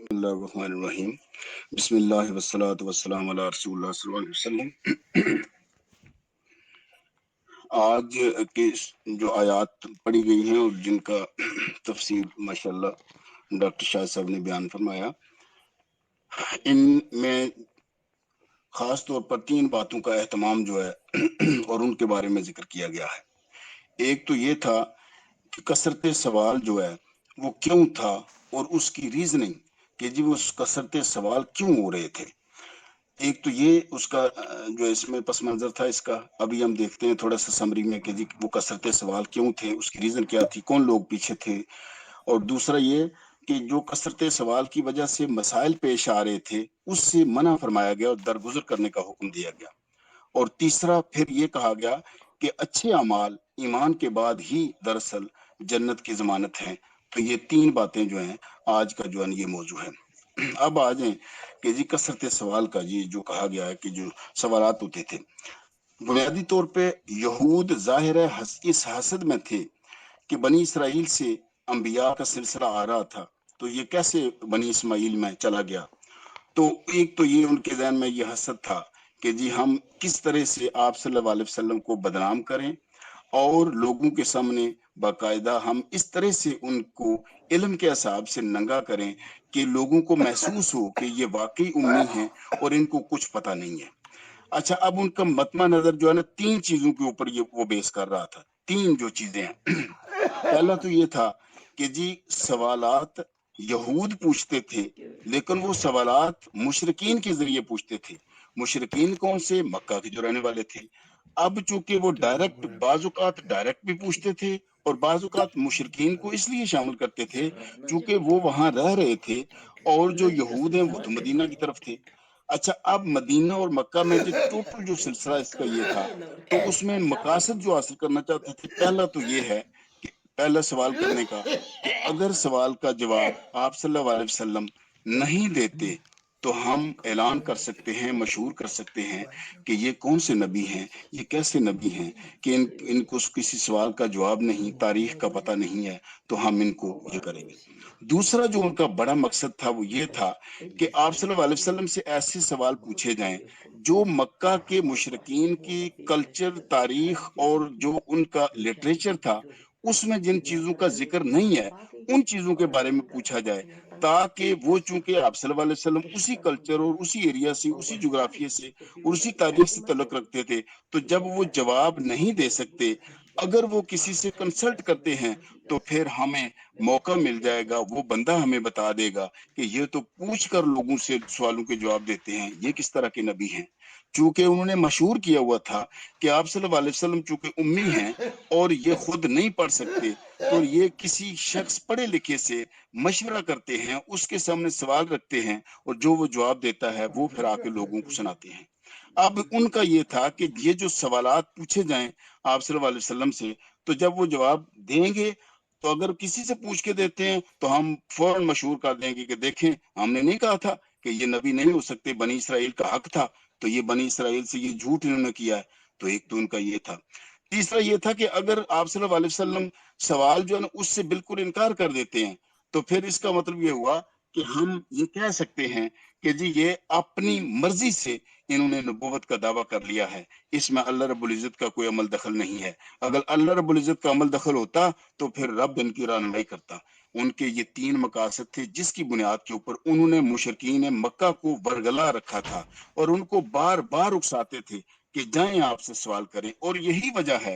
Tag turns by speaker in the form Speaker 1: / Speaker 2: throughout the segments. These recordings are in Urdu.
Speaker 1: اللہ الرحمن الرحیم بسم اللہ والصلاۃ والسلام علی رسول اللہ صلی اللہ علیہ وسلم۔ آج کے جو آیات پڑھی گئی ہیں اور جن کا تفسیر ماشاءاللہ ڈاکٹر شاہ صاحب نے بیان فرمایا، ان میں خاص طور پر 3 باتوں کا اہتمام جو ہے اور ان کے بارے میں ذکر کیا گیا ہے۔ ایک تو یہ تھا کہ کثرت سوال جو ہے وہ کیوں تھا اور اس کی ریزننگ کہ جی وہ کثرت سوال کیوں ہو رہے تھے۔ ایک تو یہ اس کا جو اس میں پس منظر تھا، اس کا ابھی ہم دیکھتے ہیں تھوڑا سا سمری میں کہ جی وہ کثرت سوال کیوں تھے، اس کی ریزن کیا تھی، کون لوگ پیچھے تھے۔ اور دوسرا یہ کہ جو کثرت سوال کی وجہ سے مسائل پیش آ رہے تھے اس سے منع فرمایا گیا اور درگزر کرنے کا حکم دیا گیا۔ اور تیسرا پھر یہ کہا گیا کہ اچھے اعمال ایمان کے بعد ہی دراصل جنت کی ضمانت ہیں۔ تو یہ 3 باتیں جو ہیں آج کا جو ہے یہ موضوع ہے۔ اب آ جائیں کہ جی کثرت سوال کا جی جو کہا گیا ہے کہ جو سوالات ہوتے تھے، بنیادی طور پہ یہود ظاہر اس حسد میں تھے کہ بنی اسرائیل سے انبیاء کا سلسلہ آ رہا تھا، تو یہ کیسے بنی اسماعیل میں چلا گیا۔ تو ایک تو یہ ان کے ذہن میں یہ حسد تھا کہ جی ہم کس طرح سے آپ صلی اللہ علیہ وسلم کو بدنام کریں اور لوگوں کے سامنے باقاعدہ ہم اس طرح سے ان کو علم کے حساب سے ننگا کریں کہ لوگوں کو محسوس ہو کہ یہ واقعی امی ہیں اور ان کو کچھ پتہ نہیں ہے۔ اچھا، اب ان کا مطمع نظر جو ہے نا 3 چیزوں کے اوپر یہ وہ بیس کر رہا تھا۔ 3 جو چیزیں ہیں، پہلا تو یہ تھا کہ جی سوالات یہود پوچھتے تھے لیکن وہ سوالات مشرکین کے ذریعے پوچھتے تھے۔ مشرکین کون سے؟ مکہ کے جو رہنے والے تھے۔ اب چونکہ وہ ڈائریکٹ بعض اوقات ڈائریکٹ بھی پوچھتے تھے اور بعض اوقات مشرکین کو اس لیے شامل کرتے تھے چونکہ وہ وہاں رہ رہے تھے اور جو یہود ہیں وہ تو مدینہ کی طرف تھے۔ اچھا، اب مدینہ اور مکہ میں جو ٹوٹل جو سلسلہ اس کا یہ تھا، تو اس میں مقاصد جو حاصل کرنا چاہتے تھے، پہلا تو یہ ہے کہ پہلا سوال کرنے کا کہ اگر سوال کا جواب آپ صلی اللہ علیہ وسلم نہیں دیتے تو ہم اعلان کر سکتے ہیں، مشہور کر سکتے ہیں کہ یہ کون سے نبی ہیں، یہ کیسے نبی ہیں کہ ان کو کسی سوال کا جواب نہیں، تاریخ کا پتہ نہیں ہے، تو ہم ان کو یہ کریں گے۔ دوسرا جو ان کا بڑا مقصد تھا وہ یہ تھا کہ آپ صلی اللہ علیہ وسلم سے ایسے سوال پوچھے جائیں جو مکہ کے مشرکین کی کلچر، تاریخ اور جو ان کا لٹریچر تھا اس میں جن چیزوں کا ذکر نہیں ہے ان چیزوں کے بارے میں پوچھا جائے، تاکہ وہ چونکہ آپ صلی اللہ علیہ وسلم اسی کلچر اور اسی ایریا سے، اسی جغرافیے سے اور اسی تاریخ سے تعلق رکھتے تھے، تو جب وہ جواب نہیں دے سکتے، اگر وہ کسی سے کنسلٹ کرتے ہیں تو پھر ہمیں موقع مل جائے گا، وہ بندہ ہمیں بتا دے گا کہ یہ تو پوچھ کر لوگوں سے سوالوں کے جواب دیتے ہیں، یہ کس طرح کے نبی ہیں۔ چونکہ انہوں نے مشہور کیا ہوا تھا کہ آپ صلی اللہ علیہ وسلم چونکہ امی ہیں اور یہ خود نہیں پڑھ سکتے، تو یہ کسی شخص پڑھے لکھے سے مشورہ کرتے ہیں، اس کے سامنے سوال رکھتے ہیں اور جو وہ جواب دیتا ہے وہ پھر آ کے لوگوں کو سناتے ہیں۔ اب ان کا یہ تھا کہ یہ جو سوالات پوچھے جائیں آپ صلی اللہ علیہ وسلم سے، تو جب وہ جواب دیں گے تو اگر کسی سے پوچھ کے دیتے ہیں تو ہم فوراً مشہور کر دیں گے کہ دیکھیں ہم نے نہیں کہا تھا کہ یہ نبی نہیں ہو سکتے، بنی اسرائیل کا حق تھا، تو یہ بنی اسرائیل سے یہ جھوٹ انہوں نے کیا ہے۔ تو ایک تو ان کا یہ تھا۔ تیسرا یہ تھا کہ اگر آپ صلی اللہ علیہ وسلم سوال جو ہے نا اس سے بالکل انکار کر دیتے ہیں تو پھر اس کا مطلب یہ ہوا کہ ہم یہ کہہ سکتے ہیں کہ جی یہ اپنی مرضی سے انہوں نے نبوت کا دعویٰ کر لیا ہے، اس میں اللہ رب العزت کا کوئی عمل دخل نہیں ہے۔ اگر اللہ رب العزت کا عمل دخل ہوتا تو پھر رب ان کی رہنمائی کرتا۔ ان کے یہ 3 مقاصد تھے جس کی بنیاد کے اوپر انہوں نے مشرکین مکہ کو ورگلا رکھا تھا اور ان کو بار بار اکساتے تھے کہ جائیں آپ سے سوال کریں۔ اور یہی وجہ ہے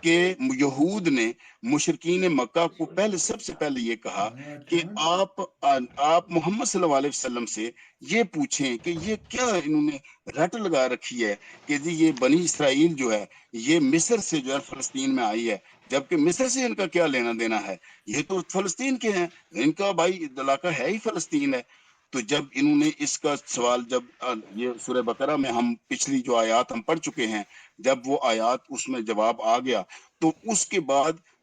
Speaker 1: کہ یہود نے مشرکین مکہ کو سب سے پہلے یہ کہا کہ آپ محمد صلی اللہ علیہ وسلم سے یہ پوچھیں کہ یہ کیا انہوں نے رٹ لگا رکھی ہے کہ جی یہ بنی اسرائیل جو ہے یہ مصر سے جو ہے فلسطین میں آئی ہے، جبکہ مصر سے ان کا کیا لینا دینا ہے، یہ تو فلسطین کے ہیں، ان کا بھائی علاقہ ہے ہی فلسطین ہے۔ تو جب انہوں نے اس کا سوال، جب یہ سورہ بقرہ میں ہم پچھلی جو آیات ہم پڑھ چکے ہیں، جب وہ آیات اس میں جواب آ گیا تو اس کے بعد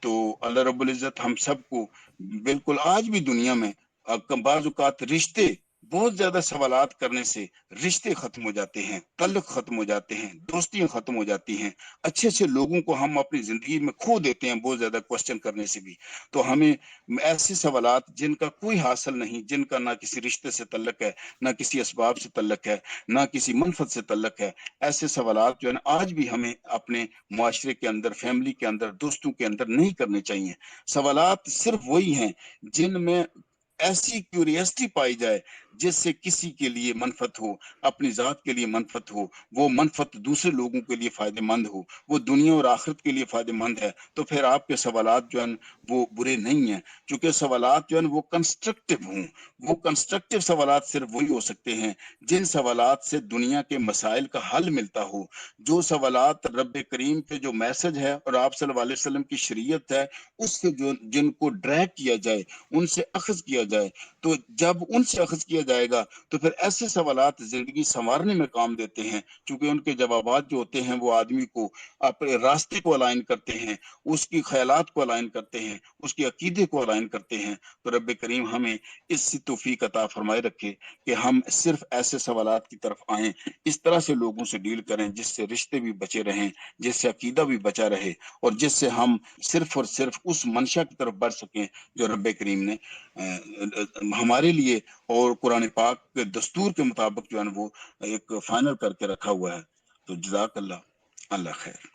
Speaker 1: تو اللہ رب العزت ہم سب کو بالکل آج بھی دنیا میں بعض اوقات رشتے بہت زیادہ سوالات کرنے سے رشتے ختم ہو جاتے ہیں، تعلق ختم ہو جاتے ہیں، دوستیاں ختم ہو جاتی ہیں، اچھے اچھے لوگوں کو ہم اپنی زندگی میں کھو دیتے ہیں بہت زیادہ کوشچن کرنے سے بھی۔ تو ہمیں ایسے سوالات جن کا کوئی حاصل نہیں، جن کا نہ کسی رشتے سے تعلق ہے، نہ کسی اسباب سے تعلق ہے، نہ کسی منفعت سے تعلق ہے، ایسے سوالات جو ہے نا آج بھی ہمیں اپنے معاشرے کے اندر، فیملی کے اندر، دوستوں کے اندر نہیں کرنے چاہیے۔ سوالات صرف وہی ہیں جن میں ایسی کیوریسٹی پائی جائے جس سے کسی کے لیے منفعت ہو، اپنی ذات کے لیے منفعت ہو، وہ منفعت دوسرے لوگوں کے لیے فائدہ مند ہو، وہ دنیا اور آخرت کے لیے فائدہ مند ہے، تو پھر آپ کے سوالات جو ہیں وہ برے نہیں ہیں۔ چونکہ سوالات جو ہیں وہ کنسٹرکٹیو ہوں، وہ کنسٹرکٹیو سوالات صرف وہی ہو سکتے ہیں جن سوالات سے دنیا کے مسائل کا حل ملتا ہو، جو سوالات رب کریم کے جو میسج ہے اور آپ صلی اللہ علیہ وسلم کی شریعت ہے اس سے جو جن کو ڈریگ کیا جائے، ان سے اخذ کیا جائے، تو جب ان سے اخذ کیا جائے گا تو پھر ایسے سوالات زندگی سنوارنے میں کام دیتے ہیں، چونکہ ان کے جوابات جو ہوتے ہیں وہ آدمی کو اپنے راستے کو الائن کرتے ہیں، اس کی خیالات کو الائن کرتے ہیں، اس کے عقیدے کو الائن کرتے ہیں۔ تو رب کریم ہمیں اس سے توفیق عطا فرمائے رکھے کہ ہم صرف ایسے سوالات کی طرف آئیں، اس طرح سے لوگوں سے ڈیل کریں جس سے رشتے بھی بچے رہیں، جس سے عقیدہ بھی بچا رہے، اور جس سے ہم صرف اور صرف اس منشا کی طرف بڑھ سکیں جو رب کریم نے ہمارے لیے اور قرآن پاک کے دستور کے مطابق جو ہے وہ ایک فائنل کر کے رکھا ہوا ہے۔ تو جزاک اللہ، اللہ خیر۔